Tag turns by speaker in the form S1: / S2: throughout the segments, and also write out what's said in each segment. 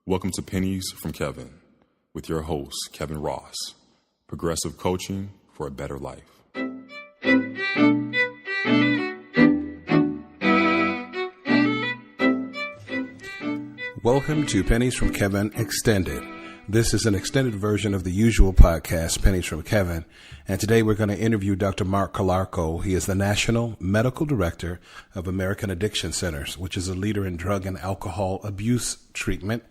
S1: Welcome to Pennies from Kevin with your host, Kevin Ross. Progressive coaching for a better life.
S2: Welcome to Pennies from Kevin Extended. This is an extended version of the usual podcast, Pennies from Kevin. And today we're going to interview Dr. Mark Calarco. He is the National Medical Director of American Addiction Centers, which is a leader in drug and alcohol abuse treatment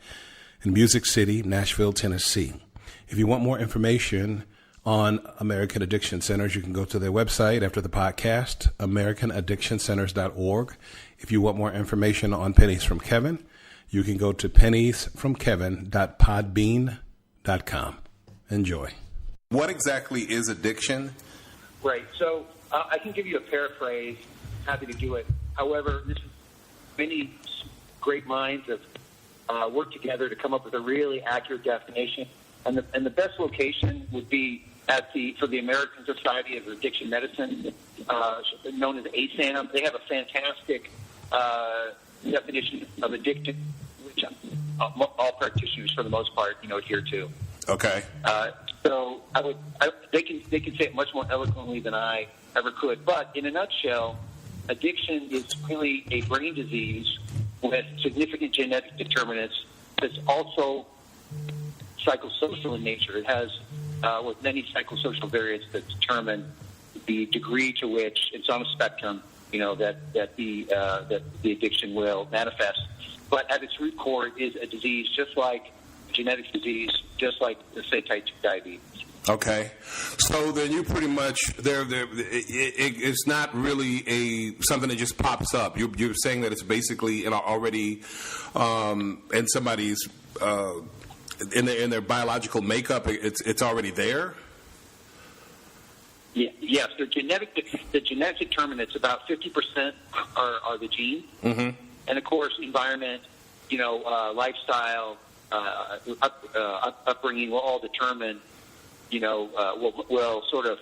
S2: in Music City, Nashville, Tennessee. If you want more information on American Addiction Centers, you can go to their website after the podcast, americanaddictioncenters.org. If you want more information on Pennies from Kevin, you can go to penniesfromkevin.podbean.com. Enjoy. What exactly is addiction?
S3: Right. So I can give you a paraphrase. Happy to do it. However, many great minds have worked together to come up with a really accurate definition. And the best location would be for the American Society of Addiction Medicine, known as ASAM. They have a fantastic definition of addiction, which all practitioners, for the most part, adhere to.
S2: Okay.
S3: So they can say it much more eloquently than I ever could. But in a nutshell, addiction is really a brain disease with significant genetic determinants that's also psychosocial in nature. It has with many psychosocial variants that determine the degree to which it's on a spectrum, that the addiction will manifest. But at its root core, it is a disease, just like a genetic disease, just like, say, type 2 diabetes.
S2: Okay, so then you pretty much it's not really something that just pops up. You're saying that it's basically already in somebody's in their biological makeup. It's already there.
S3: Yeah, yes, the genetic determinants. About 50% are the gene, and of course, environment, lifestyle, upbringing will all determine. Will sort of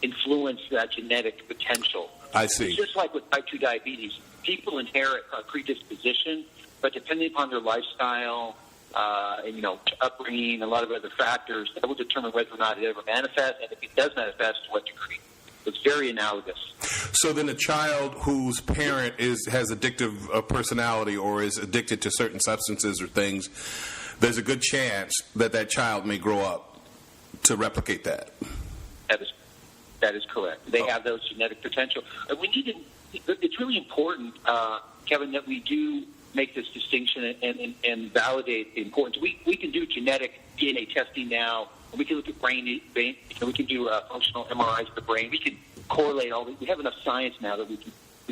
S3: influence that genetic potential.
S2: I see.
S3: It's just like with type 2 diabetes, people inherit a predisposition, but depending upon their lifestyle, upbringing, a lot of other factors, that will determine whether or not it ever manifests, and if it does manifest, to what degree. It's very analogous.
S2: So then a child whose parent has addictive personality or is addicted to certain substances or things, there's a good chance that child may grow up to replicate that.
S3: That is correct. They have those genetic potential. It's really important, Kevin, that we do make this distinction and validate the importance. We can do genetic DNA testing now. We can look at brain. We can do functional MRIs of the brain. We can correlate all this. We have enough science now that we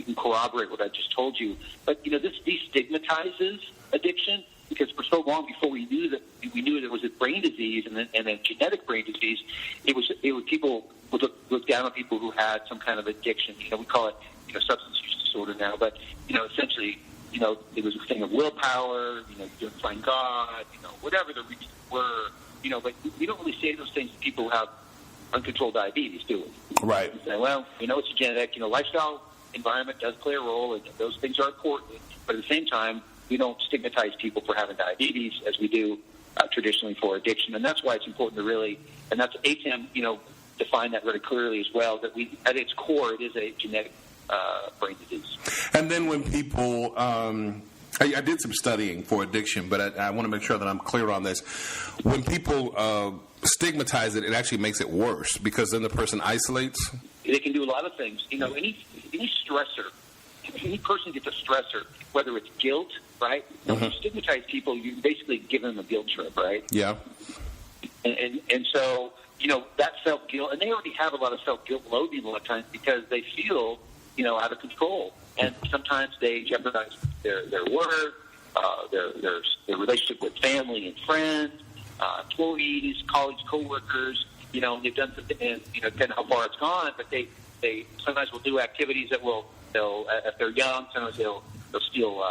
S3: can corroborate what I just told you. But this destigmatizes addiction. Because for so long before we knew that it was a brain disease and a genetic brain disease, it was people would look down on people who had some kind of addiction. We call it substance use disorder now, but essentially it was a thing of willpower. You don't find God. Whatever the reasons were. But we don't really say those things to people who have uncontrolled diabetes, do we?
S2: Right.
S3: We say, well, it's a genetic. Lifestyle, environment does play a role, and those things are important. But at the same time, we don't stigmatize people for having diabetes as we do traditionally for addiction. And that's why it's important to really, and that's ASAM, define that very clearly as well, that at its core, it is a genetic brain disease.
S2: And then when people, I did some studying for addiction, but I want to make sure that I'm clear on this. When people stigmatize it, it actually makes it worse because then the person isolates.
S3: They can do a lot of things. Any stressor, any person gets a stressor, whether it's guilt, right? When you stigmatize people, you basically give them a guilt trip, right?
S2: Yeah.
S3: And so, that self-guilt, and they already have a lot of self-guilt loathing a lot of times because they feel, out of control. And sometimes they jeopardize their work, their relationship with family and friends, employees, colleagues, coworkers. They've done something, and depending on how far it's gone, but they sometimes will do activities that they'll if they're young, sometimes they'll steal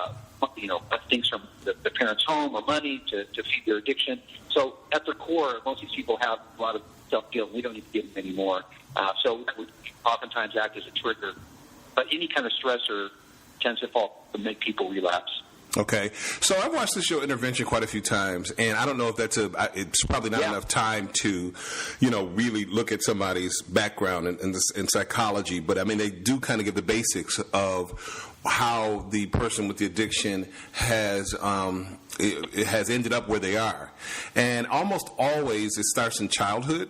S3: things from the parents' home or money to feed their addiction. So at their core, most of these people have a lot of self-guilt. We don't need to give them any more. So that would oftentimes act as a trigger. But any kind of stressor tends to make people relapse.
S2: Okay, so I've watched the show Intervention quite a few times, and I don't know if it's probably not enough time to, really look at somebody's background in psychology, but I mean, they do kind of give the basics of how the person with the addiction has ended up where they are, and almost always it starts in childhood.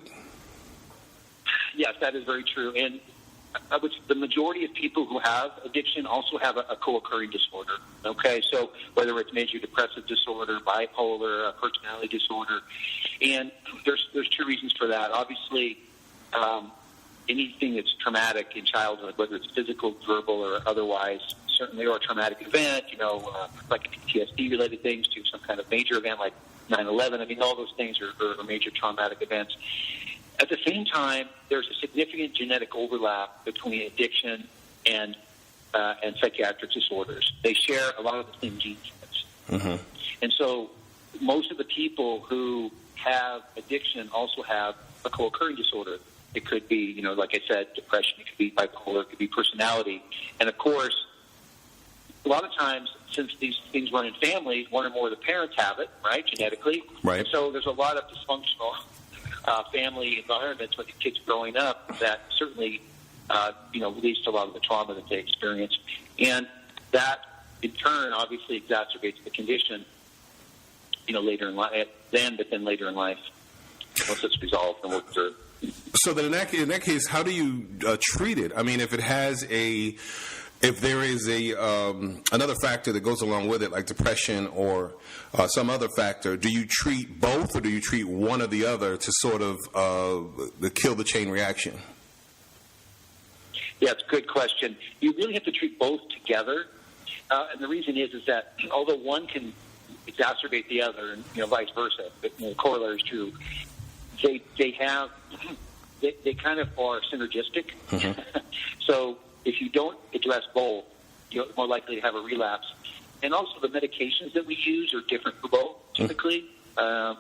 S3: Yes, that is very true, and the majority of people who have addiction also have a co-occurring disorder. Okay, so whether it's major depressive disorder, bipolar, personality disorder, and there's two reasons for that. Obviously, anything that's traumatic in childhood, whether it's physical, verbal, or otherwise, certainly, or a traumatic event, like PTSD-related things, to some kind of major event like 9/11. I mean, all those things are major traumatic events. At the same time, there's a significant genetic overlap between addiction and psychiatric disorders. They share a lot of the same gene sets. Mm-hmm. And so most of the people who have addiction also have a co-occurring disorder. It could be, like I said, depression. It could be bipolar. It could be personality. And, of course, a lot of times, since these things run in families, one or more of the parents have it, right, genetically.
S2: Right.
S3: And so there's a lot of dysfunctional family environments with the kids growing up that certainly, leads to a lot of the trauma that they experience. And that, in turn, obviously exacerbates the condition, later in life, but then later in life, once it's resolved and worked through.
S2: So then in that case, how do you treat it? I mean, if there is another factor that goes along with it, like depression or some other factor, do you treat both, or do you treat one or the other to sort of kill the chain reaction?
S3: Yeah, it's a good question. You really have to treat both together, and the reason is that although one can exacerbate the other, and vice versa, but the corollary is true. They kind of are synergistic. Mm-hmm. So if you don't address both, you're more likely to have a relapse. And also the medications that we use are different for both, typically. But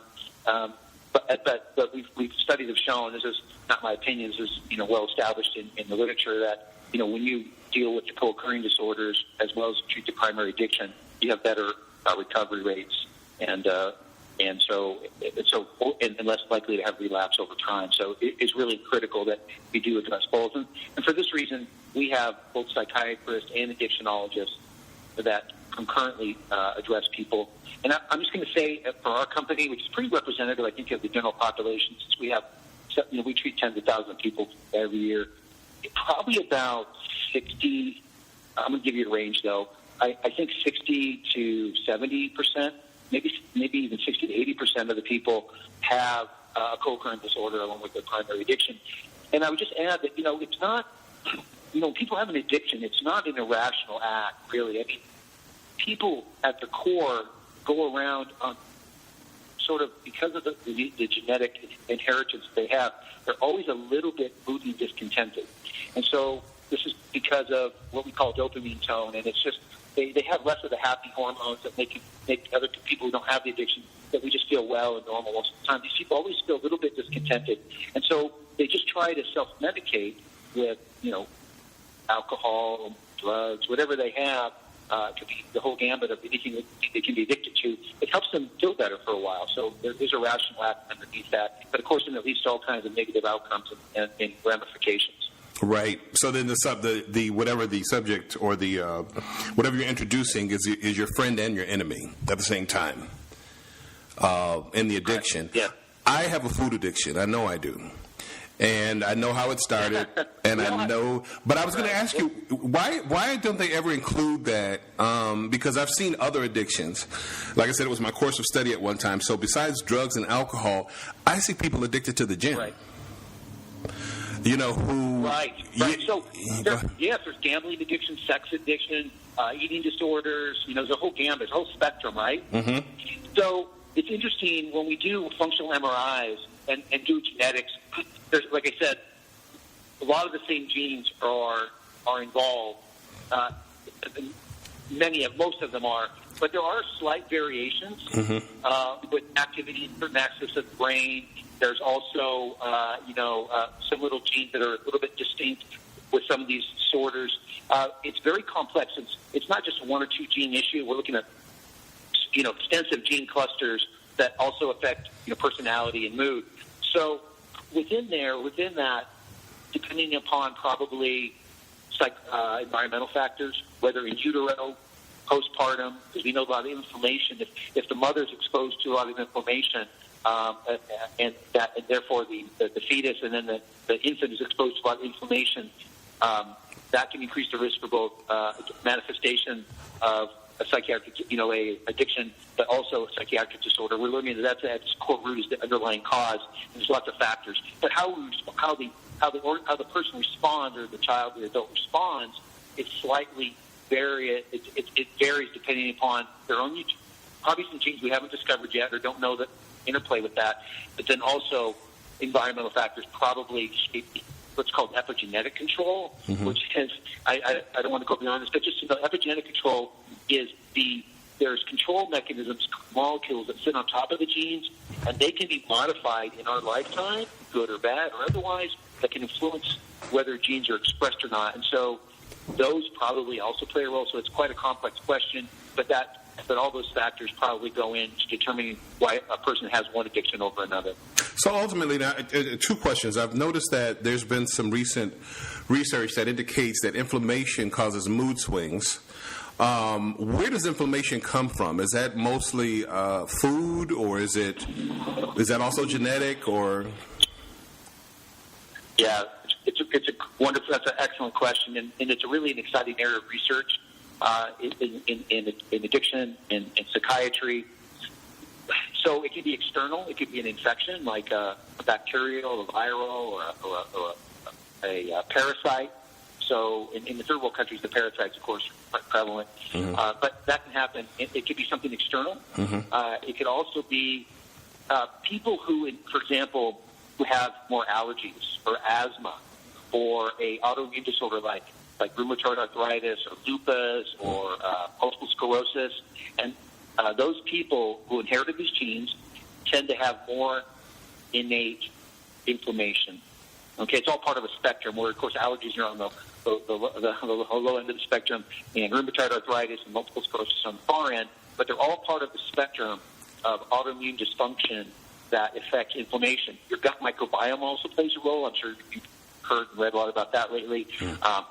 S3: we've studies have shown, this is not my opinion, this is well established in the literature, that when you deal with the co-occurring disorders as well as treat the primary addiction, you have better recovery rates and less likely to have relapse over time. So it's really critical that we do address both. And for this reason, we have both psychiatrists and addictionologists that concurrently address people. And I'm just going to say, for our company, which is pretty representative, I think, of the general population, since we have, we treat tens of thousands of people every year, probably about 60, I'm going to give you a range, though, I think 60 to 70%, maybe even 60 to 80% of the people have a co-occurring disorder along with their primary addiction. And I would just add that, it's not, people have an addiction. It's not an irrational act, really. I mean, people at the core go around on sort of, because of the genetic inheritance they have, they're always a little bit moody, discontented. And so this is because of what we call dopamine tone, and it's just, they have less of the happy hormones that make other people who don't have the addiction, that we just feel well and normal most of the time. These people always feel a little bit discontented. And so they just try to self-medicate with, alcohol, drugs, whatever they have. It could be the whole gambit of anything that they can be addicted to. It helps them feel better for a while. So there's a rational act underneath that. But, of course, it leads to all kinds of negative outcomes and ramifications.
S2: Right. So then the whatever the subject or the whatever you're introducing is your friend and your enemy at the same time in the addiction.
S3: Yeah.
S2: I have a food addiction. I know I do. And I know how it started, and I know. But I was going to ask you, why don't they ever include that? Because I've seen other addictions. Like I said, it was my course of study at one time. So besides drugs and alcohol, I see people addicted to the gym.
S3: Right.
S2: Who...
S3: Right. So, there's gambling addiction, sex addiction, eating disorders. There's a whole gambit, a whole spectrum, right? Mm-hmm. So it's interesting when we do functional MRIs and do genetics. There's, like I said, a lot of the same genes are involved. Most of them are, but there are slight variations with activity in certain axes of the brain. There's also, some little genes that are a little bit distinct with some of these disorders. It's very complex. It's not just a one or two gene issue. We're looking at extensive gene clusters that also affect personality and mood. So within that, depending upon probably environmental factors, whether in utero, postpartum, because we know a lot of inflammation. If the mother's exposed to a lot of inflammation, and therefore the fetus and then the infant is exposed to a lot of inflammation, that can increase the risk for both manifestation of a psychiatric, a addiction, but also a psychiatric disorder. We're learning that that's at its core root is the underlying cause. And there's lots of factors, but how the person responds, or the child or the adult responds, it slightly varies. It varies depending upon their own, probably some genes we haven't discovered yet or don't know that interplay with that. But then also environmental factors probably what's called epigenetic control, which is I don't want to go beyond this, but just epigenetic control is there's control mechanisms, molecules that sit on top of the genes, and they can be modified in our lifetime, good or bad or otherwise, that can influence whether genes are expressed or not. And so those probably also play a role. So it's quite a complex question, but all those factors probably go into determining why a person has one addiction over another.
S2: So ultimately, now, two questions. I've noticed that there's been some recent research that indicates that inflammation causes mood swings. Where does inflammation come from? Is that mostly food, or is that also genetic, or?
S3: Yeah, it's a wonderful. That's an excellent question, and it's really an exciting area of research in addiction and in psychiatry. So it could be external. It could be an infection, like a bacterial, a viral, or a parasite. So in the third world countries, the parasites, of course, are prevalent. But that can happen. It could be something external. It could also be people who, for example, who have more allergies or asthma or a autoimmune disorder like rheumatoid arthritis or lupus or multiple sclerosis. And those people who inherited these genes tend to have more innate inflammation. Okay, it's all part of a spectrum where, of course, allergies are on the low end of the spectrum, and rheumatoid arthritis and multiple sclerosis on the far end, but they're all part of the spectrum of autoimmune dysfunction that affects inflammation. Your gut microbiome also plays a role. I'm sure you've heard and read a lot about that lately.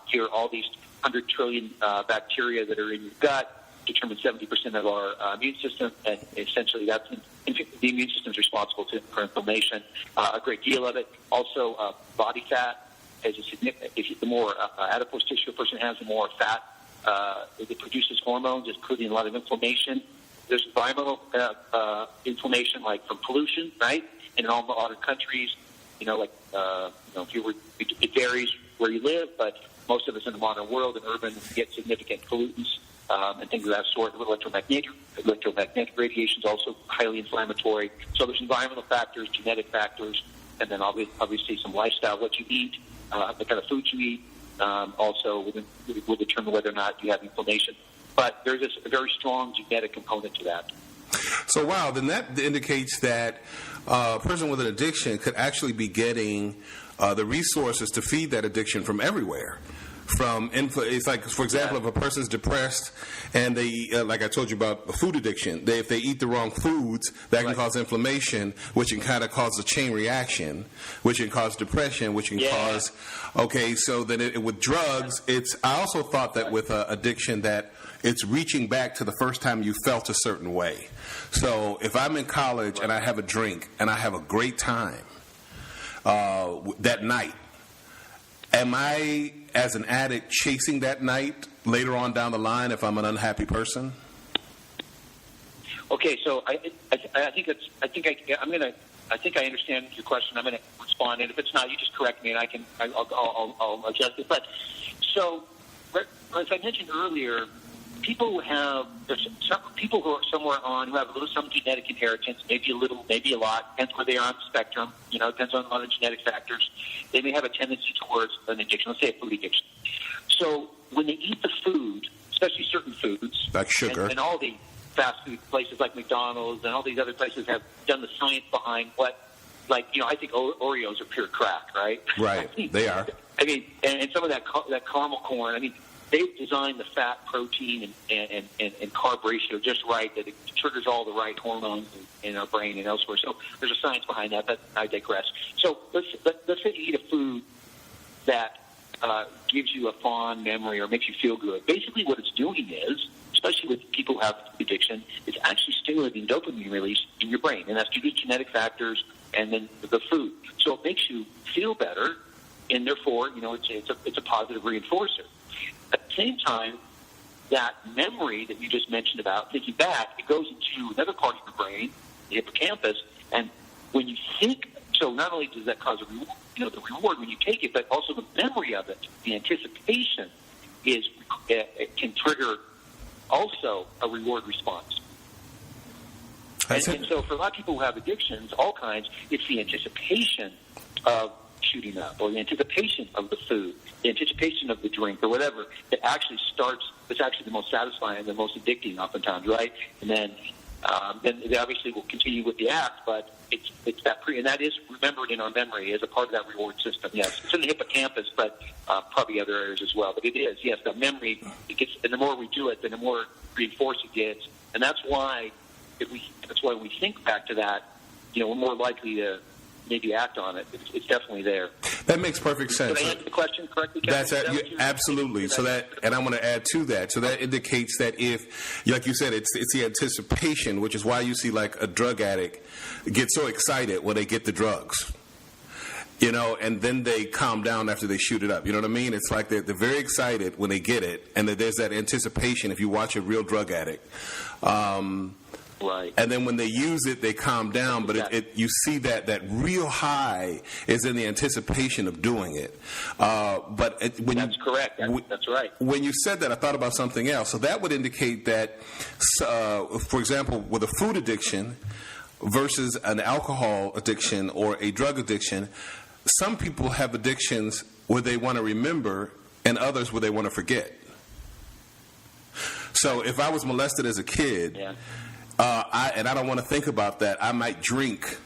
S3: Here, all these 100 trillion bacteria that are in your gut determine 70% of our immune system, and essentially that's the immune system is responsible for inflammation. A great deal of it. Also, body fat is a significant. The more adipose tissue a person has, the more fat it produces hormones, including a lot of inflammation. There's environmental inflammation, like from pollution, right? And in all modern countries, it varies where you live, but most of us in the modern world and urban get significant pollutants and things of that sort. Electromagnetic radiation is also highly inflammatory. So there's environmental factors, genetic factors, and then obviously some lifestyle, what you eat, the kind of food you eat, also will determine whether or not you have inflammation. But there's a very strong genetic component to that.
S2: So, wow, then that indicates that a person with an addiction could actually be getting the resources to feed that addiction from everywhere. It's like, for example, if a person's depressed and they, like I told you about food addiction, if they eat the wrong foods, that can cause inflammation, which can kind of cause a chain reaction, which can cause depression, which can cause, so then with drugs, I also thought that with addiction that it's reaching back to the first time you felt a certain way. So if I'm in college and I have a drink and I have a great time that night, am I, as an addict, chasing that night later on down the line if I'm an unhappy person?
S3: Okay, so I think I understand your question. I'm going to respond, and if it's not, you just correct me, and I'll adjust it. But so, as I mentioned earlier, there's some people who are somewhere who have some genetic inheritance, maybe a little, maybe a lot, depends where they are on the spectrum. Depends on a lot of genetic factors. They may have a tendency towards an addiction. Let's say a food addiction. So when they eat the food, especially certain foods,
S2: like sugar,
S3: and all the fast food places like McDonald's and all these other places have done the science behind I think Oreos are pure crack, right?
S2: Right, they are.
S3: I mean, and some of that caramel corn. I mean, they've designed the fat, protein, and carb ratio just right, that it triggers all the right hormones in our brain and elsewhere. So there's a science behind that, but I digress. So let's say you eat a food that gives you a fond memory or makes you feel good. Basically what it's doing is, especially with people who have addiction, it's actually stimulating dopamine release in your brain, and that's due to genetic factors and then the food. So it makes you feel better, and therefore, it's a positive reinforcer. At the same time, that memory that you just mentioned about, thinking back, it goes into another part of your brain, the hippocampus, and when you think, so not only does that cause a reward, the reward when you take it, but also the memory of it, the anticipation it can trigger also a reward response. And so for a lot of people who have addictions, all kinds, it's the anticipation of shooting up, or the anticipation of the food, the anticipation of the drink, or whatever, that actually it's actually the most satisfying, the most addicting oftentimes, right? And then they obviously will continue with the act, but it's that and that is remembered in our memory as a part of that reward system. Yes, it's in the hippocampus, but probably other areas as well. But it is, yes, that memory, and the more we do it, then the more reinforced it gets. And that's why when we think back to that, we're more likely to maybe act on it. It's definitely there.
S2: That makes perfect sense.
S3: Did I answer the question correctly, Kevin?
S2: Absolutely. And I want to add to that. So that indicates that if, like you said, it's the anticipation, which is why you see like a drug addict get so excited when they get the drugs. And then they calm down after they shoot it up. You know what I mean? It's like they're very excited when they get it, and that there's that anticipation if you watch a real drug addict.
S3: Right.
S2: And then when they use it, they calm down. But you see that real high is in the anticipation of doing it. That's correct. That's right. When you said that, I thought about something else. So that would indicate that, for example, with a food addiction versus an alcohol addiction or a drug addiction, some people have addictions where they want to remember and others where they want to forget. So if I was molested as a kid... Yeah. I don't want to think about that. I might drink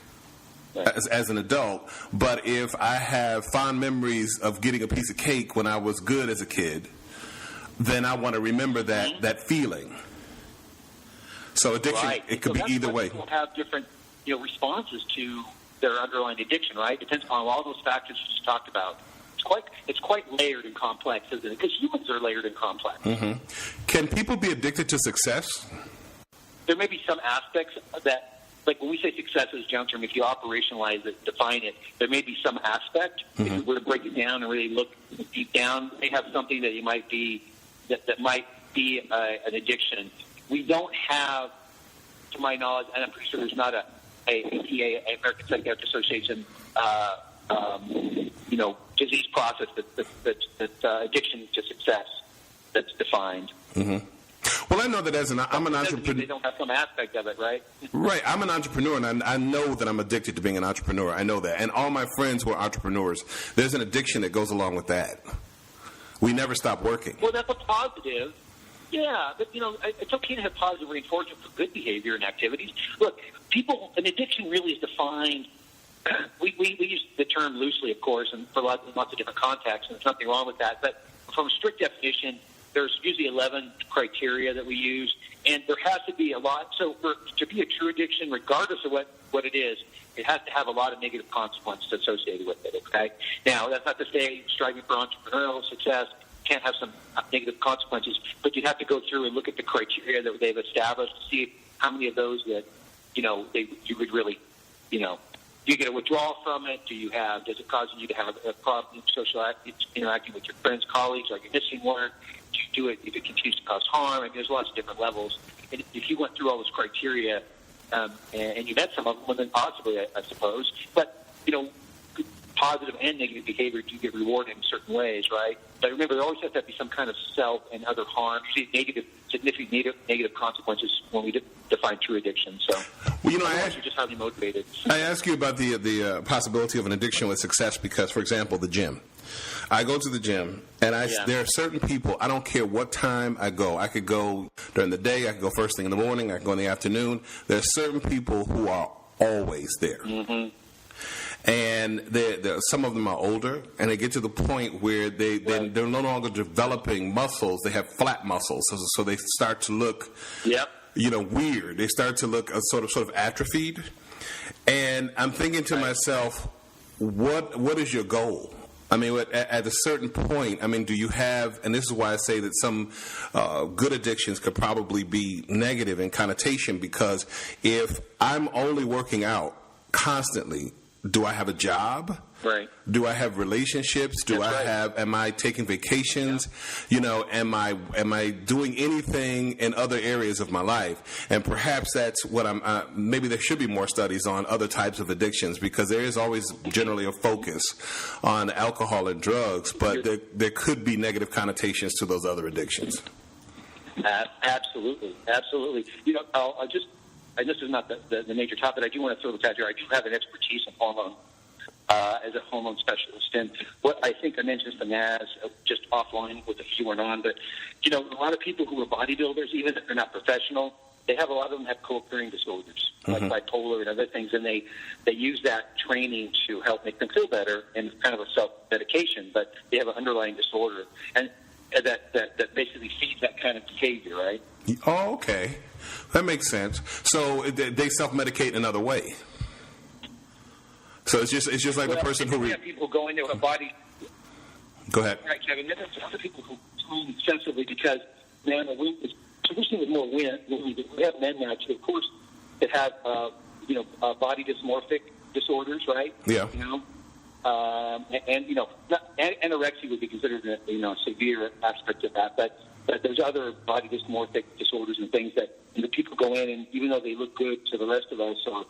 S2: as an adult, but if I have fond memories of getting a piece of cake when I was good as a kid, then I want to remember that feeling. So addiction, it could be either way.
S3: People have different responses to their underlying addiction, right? Depends on all those factors you just talked about. It's quite layered and complex, isn't it? Because humans are layered and complex.
S2: Mm-hmm. Can people be addicted to success?
S3: There may be some aspects that, like when we say success as a general term, if you operationalize it, define it, there may be some aspect. Mm-hmm. If you were to break it down and really look deep down, they have something that you might be that might be an addiction. We don't have, to my knowledge, and I'm pretty sure there's not a APA, American Psychiatric Association, disease process that's addiction to success that's defined.
S2: Mm-hmm. Well, I know that I'm an entrepreneur.
S3: They don't have some aspect of it, right?
S2: Right. I'm an entrepreneur, and I know that I'm addicted to being an entrepreneur. I know that. And all my friends who are entrepreneurs, there's an addiction that goes along with that. We never stop working.
S3: Well, that's a positive. Yeah, but, it's okay to have positive reinforcement for good behavior and activities. Look, an addiction really is defined. We use the term loosely, of course, and for lots of different contexts, and there's nothing wrong with that. But from a strict definition, there's usually 11 criteria that we use, and there has to be a lot. So to be a true addiction, regardless of what it is, it has to have a lot of negative consequences associated with it, okay? Now, that's not to say striving for entrepreneurial success can't have some negative consequences, but you'd have to go through and look at the criteria that they've established to see how many of those that, you would really, do you get a withdrawal from it? Does it cause you to have a problem interacting with your friends, colleagues? Are you missing work? Do you do it if it continues to cause harm? I mean, there's lots of different levels. And if you went through all those criteria and you met some of them, well, then possibly, I suppose. But, positive and negative behavior do get rewarded in certain ways, right? But remember, there always has to be some kind of self and other harm, usually significant negative consequences when we define true addiction. So, you're just highly motivated.
S2: I ask you about the possibility of an addiction with success because, for example, the gym. I go to the gym, and there are certain people, I don't care what time I go. I could go during the day, I could go first thing in the morning, I could go in the afternoon. There are certain people who are always there. Mm-hmm. And some of them are older, and they get to the point where they're no longer developing muscles. They have flat muscles, so they start to look, weird. They start to look sort of atrophied. And I'm thinking to myself, what is your goal? I mean, at a certain point, I mean, do you have, and this is why I say that some good addictions could probably be negative in connotation, because if I'm only working out constantly, do I have a job?
S3: Right.
S2: Do I have relationships? Am I taking vacations?
S3: Yeah.
S2: Am I doing anything in other areas of my life? And perhaps that's what maybe there should be more studies on other types of addictions, because there is always generally a focus on alcohol and drugs, but there could be negative connotations to those other addictions.
S3: Absolutely. This is not the major topic. I do want to throw this out here. I do have an expertise in hormone as a hormone specialist. And what I think I mentioned to Naz just offline with if you weren't on, but, a lot of people who are bodybuilders, even if they're not professional, a lot of them have co-occurring disorders, like bipolar and other things, and they use that training to help make them feel better, and it's kind of a self-medication, but they have an underlying disorder. And that basically feeds that kind of behavior, right?
S2: Oh, okay. That makes sense. So they self-medicate another way. So it's just like the person who...
S3: We have people go into a body...
S2: Go ahead.
S3: Right, Kevin. There's other people who tone excessively because, man, traditionally with more wind, we have men now, too, of course, that have, body dysmorphic disorders, right?
S2: Yeah.
S3: Anorexia would be considered a severe aspect of that, but there's other body dysmorphic disorders and things that people go in, and even though they look good to the rest of us, or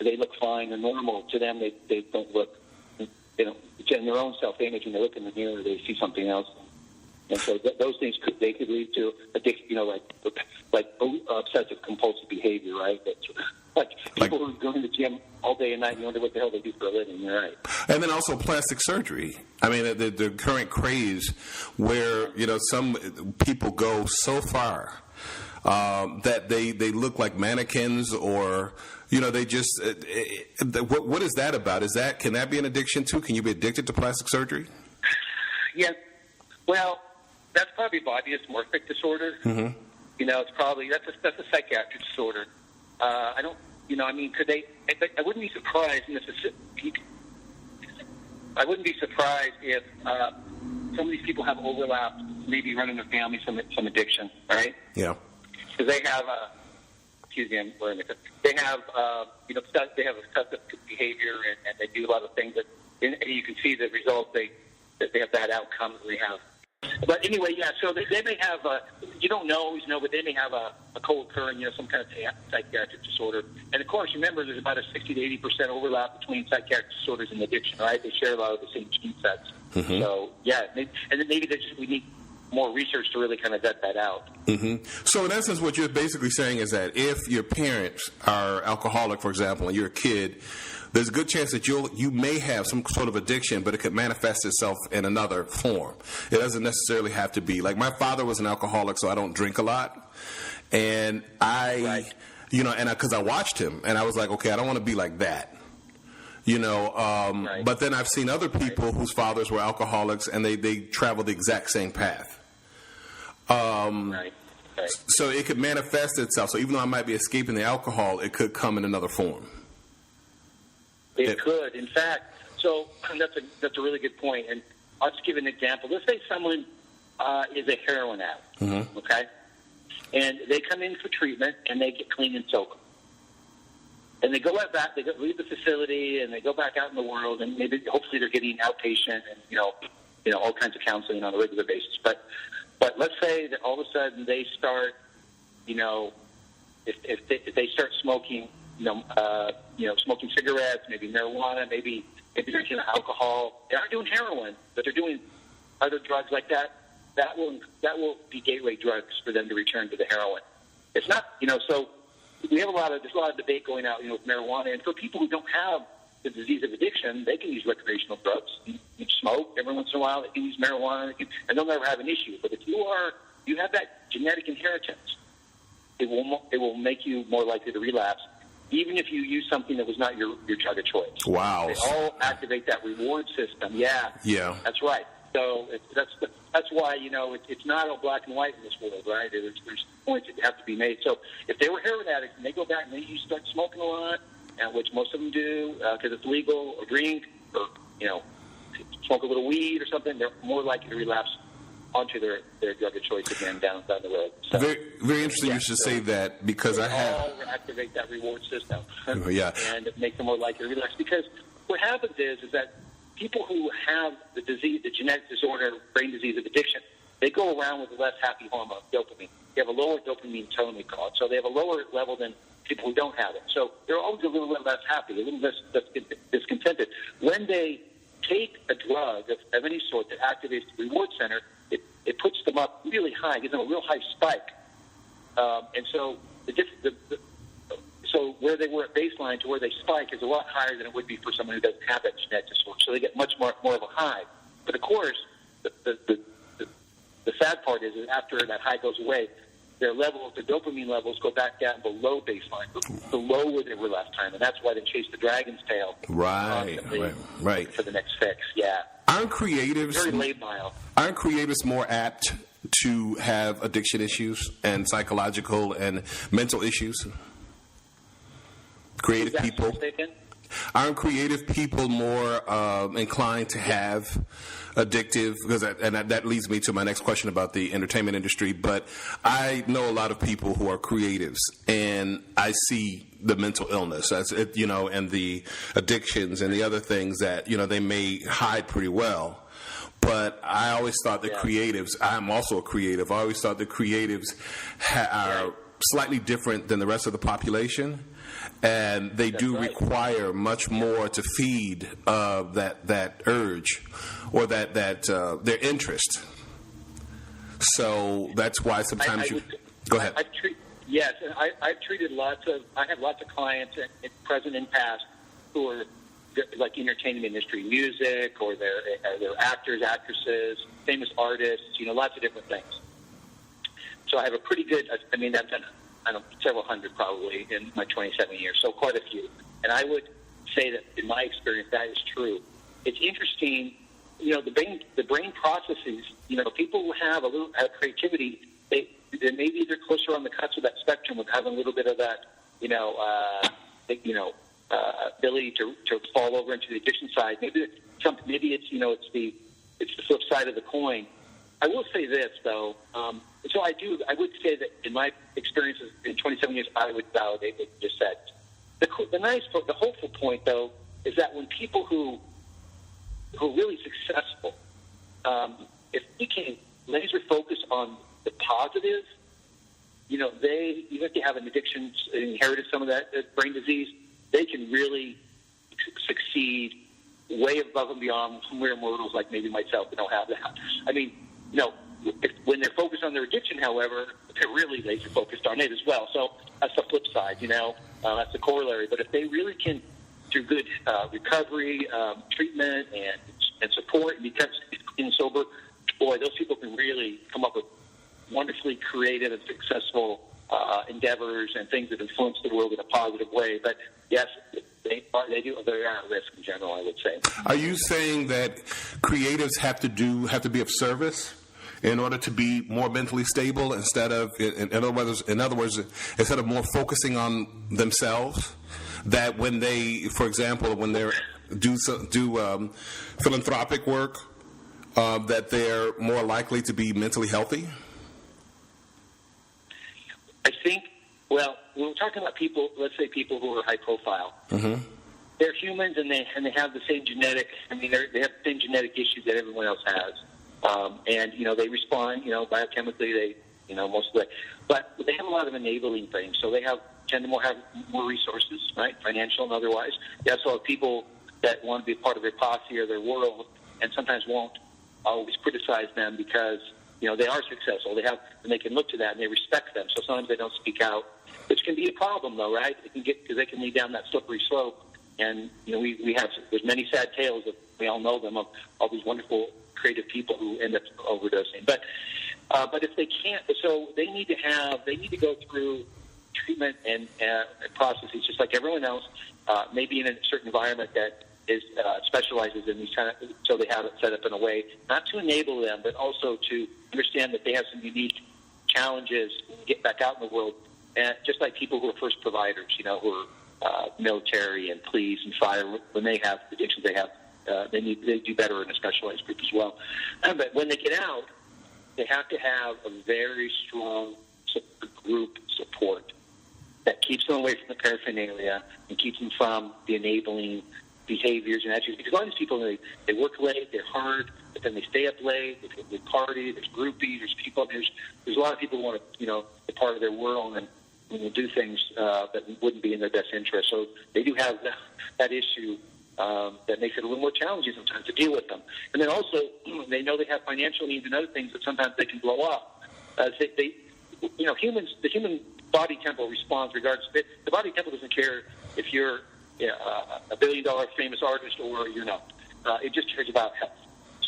S3: they look fine or normal, to them they don't look, in their own self-image, when they look in the mirror, they see something else. And so those things could lead to addiction, like obsessive compulsive behavior, right? Like people who go to the gym all day and night and you wonder what the hell they do for a living, you're right.
S2: And then also plastic surgery. I mean, the current craze where, some people go so far that they look like mannequins, or, they just, what is that about? Can that be an addiction too? Can you be addicted to plastic surgery?
S3: Yeah. Well, that's probably body dysmorphic disorder. Mm-hmm. It's probably, that's a psychiatric disorder. Could they? I wouldn't be surprised if some of these people have overlap, maybe running their family some addiction, right?
S2: Yeah.
S3: Because they have they have obsessive behavior, and they do a lot of things that, and you can see the results. They have bad outcomes. They have. But anyway, yeah, so they may have, you don't always know, but they may have a co-occurring, some kind of psychiatric disorder. And, of course, remember, there's about a 60 to 80% overlap between psychiatric disorders and addiction, right? They share a lot of the same gene sets. Mm-hmm. So, yeah, and then maybe we need more research to really kind of vet that out.
S2: Mm-hmm. So, in essence, what you're basically saying is that if your parents are alcoholic, for example, and you're a kid, there's a good chance that you may have some sort of addiction, but it could manifest itself in another form. It doesn't necessarily have to be. Like, my father was an alcoholic, so I don't drink a lot. And because I watched him, and I was like, okay, I don't want to be like that. But then I've seen other people whose fathers were alcoholics, and they travel the exact same path. So it could manifest itself. So even though I might be escaping the alcohol, it could come in another form.
S3: It could. In fact, so that's a really good point. And I'll just give an example. Let's say someone is a heroin addict, mm-hmm. okay? And they come in for treatment, and they get clean and sober. And they go back, they leave the facility, and they go back out in the world, and hopefully they're getting outpatient and, all kinds of counseling on a regular basis. But let's say that all of a sudden they start, if they start smoking, smoking cigarettes, maybe marijuana, maybe drinking alcohol. They aren't doing heroin, but they're doing other drugs like that. That will be gateway drugs for them to return to the heroin. It's not, so there's a lot of debate going out, with marijuana. And for people who don't have the disease of addiction, they can use recreational drugs. You smoke every once in a while. They can use marijuana, and they'll never have an issue. But if you have that genetic inheritance, it will make you more likely to relapse. even if you use something that was not your drug of choice.
S2: Wow.
S3: They all activate that reward system. Yeah.
S2: Yeah.
S3: That's right. So that's why, it's not all black and white in this world, right? There's points that have to be made. So if they were heroin addicts and they go back and they start smoking a lot, which most of them do because it's legal, or drink, or, smoke a little weed or something, they're more likely to relapse onto their drug of choice again down the road. So,
S2: very, very interesting. You should say that, because I have
S3: all activate that reward system.
S2: Yeah.
S3: And make them more likely to relapse. Because what happens is that people who have the disease, the genetic disorder, brain disease of addiction, they go around with a less happy hormone, dopamine. They have a lower dopamine tone, we call it. So they have a lower level than people who don't have it. So they're always a little bit less happy, a little less discontented. When they take a drug of any sort that activates the reward center, it puts them up really high, gives them a real high spike. And so so where they were at baseline to where they spike is a lot higher than it would be for someone who doesn't have that genetic disorder. So they get much more of a high. But of course, the sad part is that after that high goes away, their dopamine levels go back down below baseline, below where they were last time, and that's why they chase the dragon's tail.
S2: Right.
S3: For the next fix. Yeah.
S2: Aren't creatives
S3: very labile?
S2: Aren't creatives more apt to have addiction issues and psychological and mental issues? Creative people. Aren't creative people more inclined to have addictive? And that leads me to my next question about the entertainment industry. But I know a lot of people who are creatives, and I see the mental illness, and the addictions and the other things that they may hide pretty well. But I always thought that creatives. I'm also a creative. I always thought that creatives are slightly different than the rest of the population. And they do require much more to feed that urge or that their interest. So that's why sometimes go ahead.
S3: I've treated I have lots of clients present and past who are like entertainment industry, music, or they're actors, actresses, famous artists, lots of different things. So I have a pretty good. I've done several hundred probably in my 27 years, so quite a few. And I would say that in my experience, that is true. It's interesting, the brain processes, people who have have creativity, they maybe they're closer on the cusp of that spectrum of having a little bit of that, ability to fall over into the addiction side. Maybe it's the flip side of the coin. I will say this though. So I would say that in my experiences in 27 years, I would validate what you just said. The hopeful point, though, is that when people who are really successful, if we can laser focus on the positive, even if they have an addiction, inherited some of that brain disease, they can really succeed way above and beyond mere mortals like maybe myself that don't have that. When they're focused on their addiction, however, they're really laser focused on it as well. So that's the flip side, that's the corollary. But if they really can, through good recovery, treatment, and support, and become sober, boy, those people can really come up with wonderfully creative and successful endeavors and things that influence the world in a positive way. But yes, they are at risk in general, I would say.
S2: Are you saying that creatives have to be of service in order to be more mentally stable instead of, in other words, instead of more focusing on themselves? That when they, for example, when they do philanthropic work, that they're more likely to be mentally healthy?
S3: I think, when we're talking about people, let's say people who are high profile, they're humans and they have the same genetic, they have the same genetic issues that everyone else has. And they respond, biochemically, most of the way. But they have a lot of enabling things. So they tend to have more resources, right, financial and otherwise. They also have people that want to be a part of their posse or their world and sometimes won't always criticize them because, they are successful. And they can look to that and they respect them. So sometimes they don't speak out, which can be a problem, though, right? Because they can lead down that slippery slope. And, there's many sad tales of, we all know them, of all these wonderful creative people who end up overdosing. But if they can't, so they need to go through treatment and processes just like everyone else, maybe in a certain environment that is specializes in these kind of, so they have it set up in a way not to enable them, but also to understand that they have some unique challenges to get back out in the world, and just like people who are first providers, who are military and police and fire, when they have addictions, they do better in a specialized group as well. But when they get out, they have to have a very strong group support that keeps them away from the paraphernalia and keeps them from the enabling behaviors and attitudes. Because a lot of these people, they work late, they're hard, but then they stay up late, they party, there's groupies, there's people, there's a lot of people who want to, be part of their world and will do things that wouldn't be in their best interest. So they do have that issue that makes it a little more challenging sometimes to deal with them. And then also, they know they have financial needs and other things that sometimes they can blow up. Humans, the human body tempo responds regardless. The body tempo doesn't care if you're a billion-dollar famous artist or you're not. It just cares about health.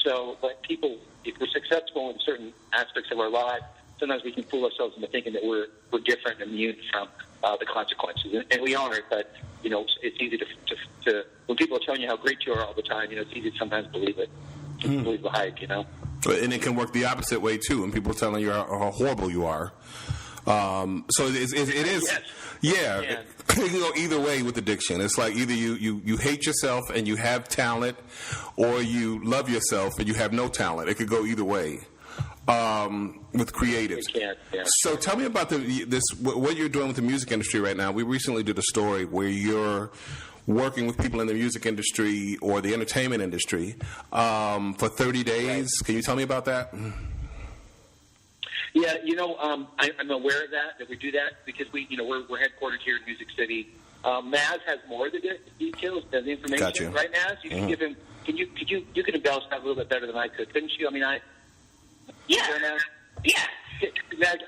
S3: So, but people, if we're successful in certain aspects of our lives, sometimes we can fool ourselves into thinking that we're different and immune from the consequences, and we aren't. But it's easy to when people are telling you how great you are all the time, it's easy to sometimes believe it, believe the hype,
S2: And it can work the opposite way too, when people are telling you how horrible you are. So it is,
S3: yes.
S2: Yeah. It can go either way with addiction. It's like either you hate yourself and you have talent, or you love yourself and you have no talent. It could go either way. With creatives.
S3: Yeah.
S2: So tell me about what you're doing with the music industry right now. We recently did a story where you're working with people in the music industry or the entertainment industry for 30 days. Right. Can you tell me about that?
S3: Yeah, I'm aware of that we do that because we're headquartered here in Music City. Maz has more of the details than the information.
S2: Gotcha.
S3: Right, Maz? You can give him. You could embellish that a little bit better than I could, couldn't you?
S4: Yeah.
S3: Maz,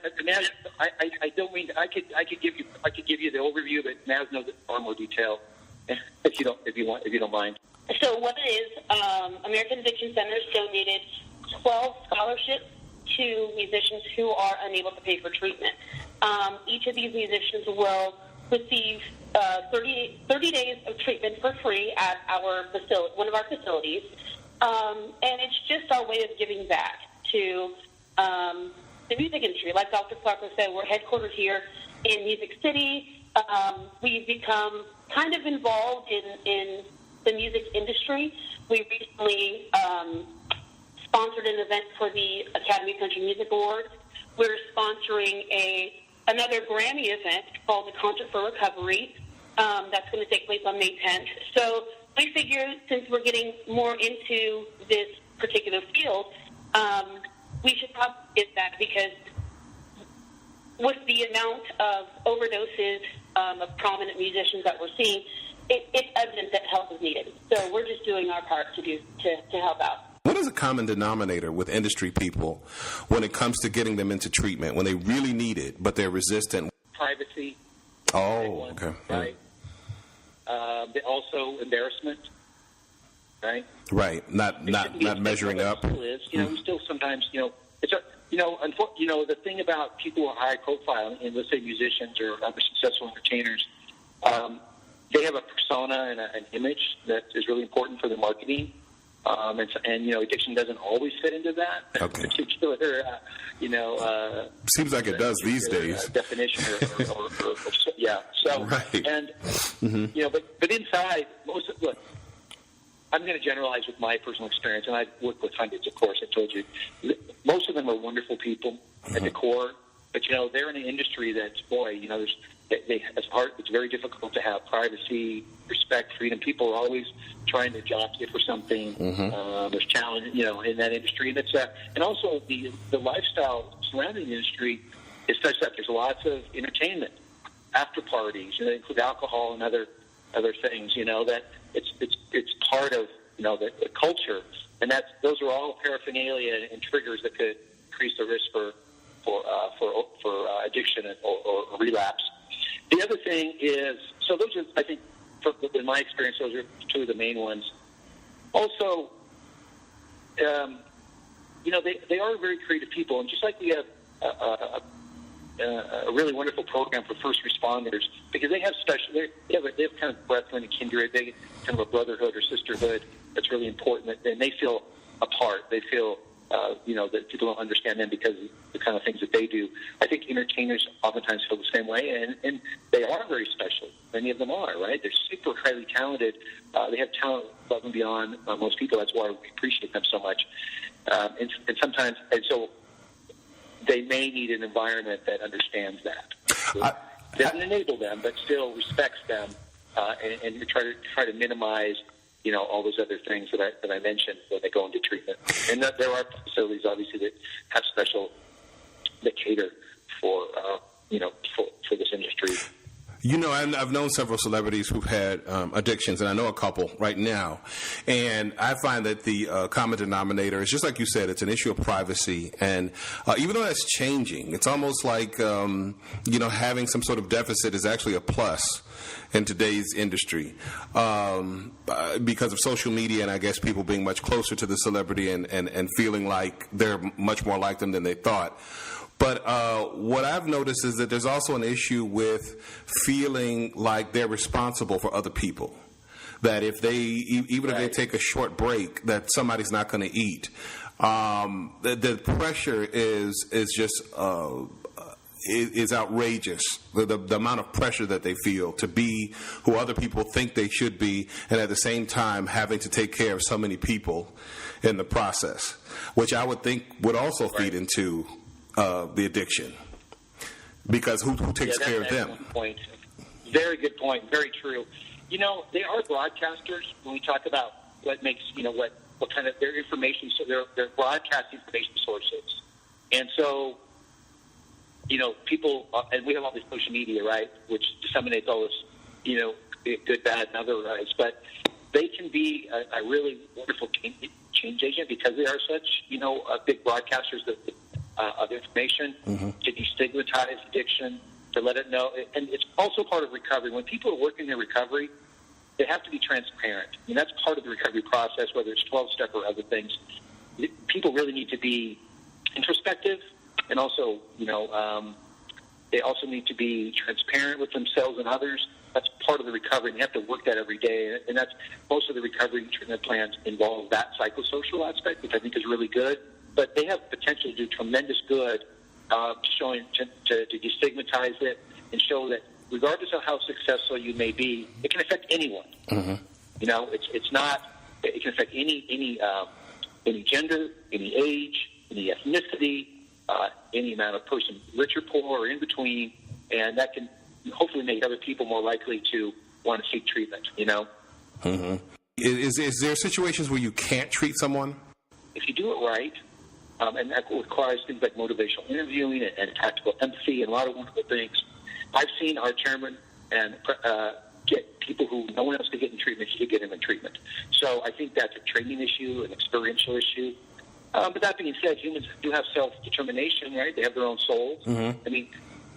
S3: I don't mean I could give you the overview, but Maz knows it far more detail. If you don't mind.
S4: So what it is, American Addiction Centers donated 12 scholarships to musicians who are unable to pay for treatment. Each of these musicians will receive 30 days of treatment for free at one of our facilities, and it's just our way of giving back to the music industry. Like Dr. Calarco said, we're headquartered here in Music City. We've become kind of involved in the music industry. We recently sponsored an event for the Academy of Country Music Awards. We're sponsoring another Grammy event called the Concert for Recovery. That's going to take place on May 10th. So we figure since we're getting more into this particular field, we should probably get that because with the amount of overdoses of prominent musicians that we're seeing, it's evident that help is needed. So we're just doing our part to help out.
S2: What is a common denominator with industry people when it comes to getting them into treatment, when they really need it, but they're resistant?
S3: Privacy.
S2: Oh, okay.
S3: Right. Also embarrassment. Right.
S2: Right. Not measuring up.
S3: We still sometimes, the thing about people who are high profile, and let's say musicians or other successful entertainers, they have a persona and an image that is really important for their marketing. And addiction doesn't always fit into that.
S2: Okay.
S3: Particular,
S2: seems like it does these days.
S3: Definition, or yeah. So,
S2: right.
S3: And but inside, look, I'm going to generalize with my personal experience, and I've worked with hundreds, of course. I told you, most of them are wonderful people at the core, but they're in an industry that's it's very difficult to have privacy, respect, freedom. People are always trying to jockey for something. There's challenge, in that industry, and and also the lifestyle surrounding the industry is such that there's lots of entertainment, after parties, that include alcohol and other things. That it's part of the culture, and those are all paraphernalia and triggers that could increase the risk for addiction or relapse. The other thing is, so those are, I think, in my experience, those are two of the main ones. Also, they are very creative people, and just like we have a really wonderful program for first responders because they have they have kind of brethren and kindred. They kind of a brotherhood or sisterhood that's really important, and they feel apart. They feel that people don't understand them because of the kind of things that they do. I think entertainers oftentimes feel the same way, and they are very special. Many of them are, right? They're super highly talented. They have talent above and beyond most people. That's why we appreciate them so much. And so they may need an environment that understands that. Doesn't enable them, but still respects them, and try to minimize all those other things that I mentioned when they go into treatment. And there are facilities, obviously, that have that cater for this industry.
S2: I've known several celebrities who've had addictions, and I know a couple right now. And I find that the common denominator is just like you said, it's an issue of privacy. And even though that's changing, it's almost like, having some sort of deficit is actually a plus in today's industry because of social media and I guess people being much closer to the celebrity and feeling like they're much more like them than they thought. But what I've noticed is that there's also an issue with feeling like they're responsible for other people. That if if they take a short break, that somebody's not going to eat. The pressure is just is outrageous. The amount of pressure that they feel to be who other people think they should be, and at the same time having to take care of so many people in the process, which I would think would also feed into the addiction, because who takes care of them?
S3: Point. Very good point. Very true. They are broadcasters. When we talk about what makes what kind of their information, so they're broadcast information sources, and so people, and we have all this social media, right, which disseminates all this, good, bad, and otherwise, but they can be a really wonderful change agent because they are such big broadcasters of information, to destigmatize addiction, to let it know. And it's also part of recovery. When people are working their recovery, they have to be transparent. That's part of the recovery process, whether it's 12-step or other things. People really need to be introspective, and also, they also need to be transparent with themselves and others. That's part of the recovery, and you have to work that every day. And that's most of the recovery treatment plans involve that psychosocial aspect, which I think is really good. But they have potential to do tremendous good, showing to destigmatize it and show that regardless of how successful you may be, it can affect anyone. It's not. It can affect any gender, any age, any ethnicity, any amount of person, rich or poor or in between, and that can hopefully make other people more likely to want to seek treatment.
S2: Is there situations where you can't treat someone?
S3: If you do it right. And that requires things like motivational interviewing and tactical empathy and a lot of wonderful things. I've seen our chairman and get people who no one else could get in treatment, you get them in treatment. So I think that's a training issue, an experiential issue. But that being said, humans do have self-determination, right? They have their own souls. I mean,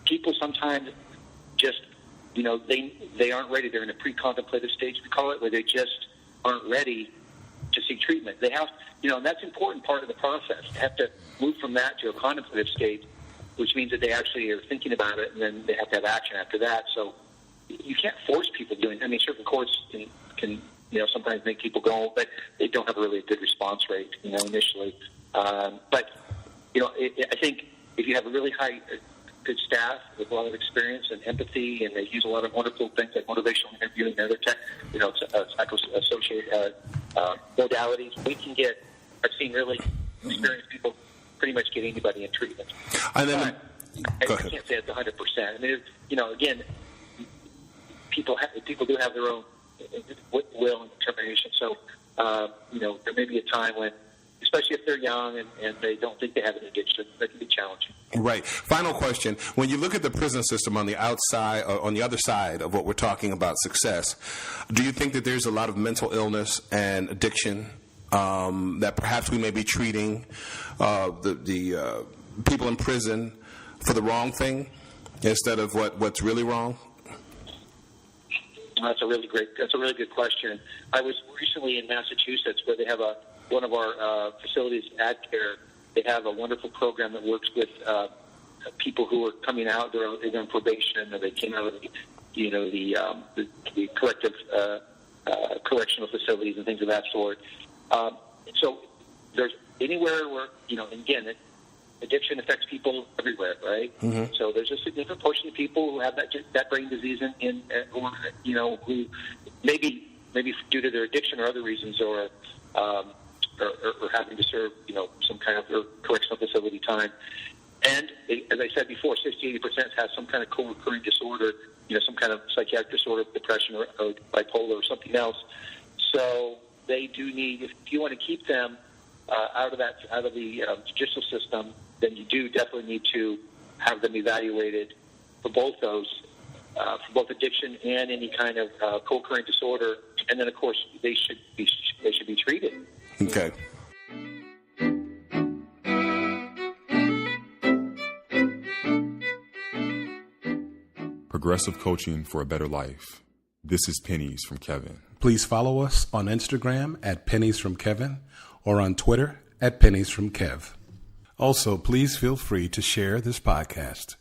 S3: people sometimes just, they aren't ready. They're in a pre-contemplative stage, we call it, where they just aren't ready to seek treatment. They have, and that's an important part of the process. They have to move from that to a contemplative state, which means that they actually are thinking about it, and then they have to have action after that. So you can't force people doing it. I mean, certain courts can sometimes make people go, but they don't have a really good response rate, initially. But I think if you have a really good staff with a lot of experience and empathy, and they use a lot of wonderful things like motivational interviewing and other psycho-associated modalities, I've seen really experienced people pretty much get anybody in treatment.
S2: And then,
S3: I can't say it's 100%. I mean, again, people do have their own will and determination. So, there may be a time when, especially if they're young and they don't think they have an addiction, that can be challenging.
S2: Right. Final question. When you look at the prison system on the outside, or on the other side of what we're talking about success, do you think that there's a lot of mental illness and addiction that perhaps we may be treating the people in prison for the wrong thing instead of what's really wrong?
S3: That's a really good question. I was recently in Massachusetts, where they have one of our facilities, AdCare. They have a wonderful program that works with people who are coming out, they're on probation, or they came out of the collective correctional facilities and things of that sort. So there's anywhere where, and again, addiction affects people everywhere, right? Mm-hmm. So there's a significant portion of people who have that brain disease or who maybe due to their addiction or other reasons, or having to serve, some kind of correctional facility time. And as I said before, 60-80% has some kind of co-occurring disorder, some kind of psychiatric disorder, depression, or bipolar, or something else. So they do need, if you want to keep them out of the judicial system, then you do definitely need to have them evaluated for both those, for both addiction and any kind of co-occurring disorder. And then, of course, they should be treated.
S2: Okay.
S1: Progressive coaching for a better life. This is Pennies from Kevin.
S2: Please follow us on Instagram at Pennies from Kevin or on Twitter at Pennies from Kev. Also, please feel free to share this podcast.